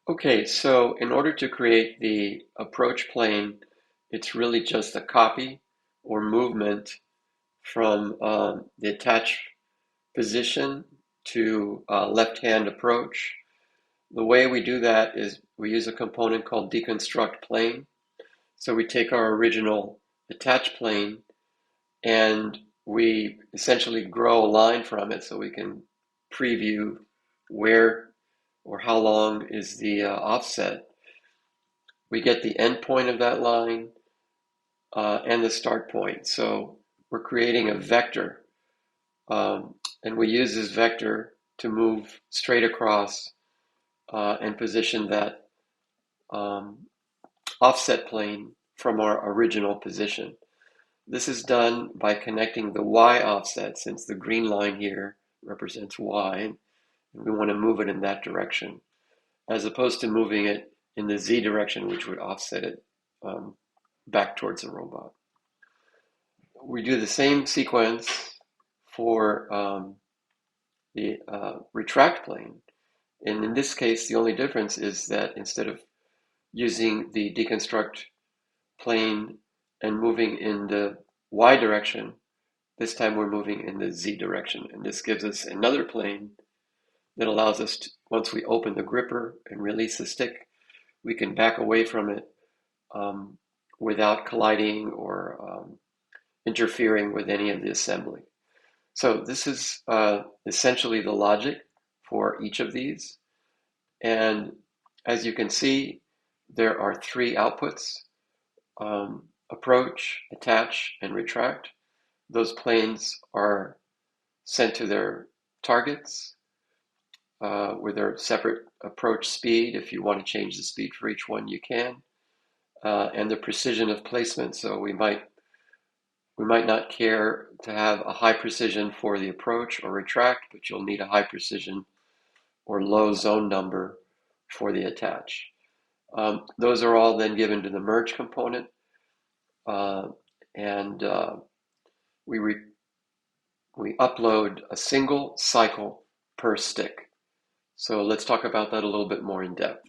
Okay, so in order to create the approach plane, it's really just a copy or movement from the attached position to left-hand approach. The way we do that is we use a component called deconstruct plane. So we take our original attached plane and we essentially grow a line from it so we can preview where or how long is the offset. We get the end point of that line and the start point. So we're creating a vector, and we use this vector to move straight across and position that um, offset plane from our original position. This is done by connecting the y offset, since the green line here represents y, and we want to move it in that direction, as opposed to moving it in the z direction, which would offset it back towards the robot. We do the same sequence for the retract plane. And in this case, the only difference is that instead of using the deconstruct plane and moving in the y direction, this time we're moving in the z direction. And this gives us another plane that allows us to, once we open the gripper and release the stick, we can back away from it without colliding or interfering with any of the assembly. So this is essentially the logic for each of these. And as you can see, there are three outputs: approach, attach, and retract. Those planes are sent to their targets with their separate approach speed. If you want to change the speed for each one, you can. And the precision of placement. So we might not care to have a high precision for the approach or retract, but you'll need a high precision or low zone number for the attach. Those are all then given to the merge component, and we upload a single cycle per stick. So let's talk about that a little bit more in depth.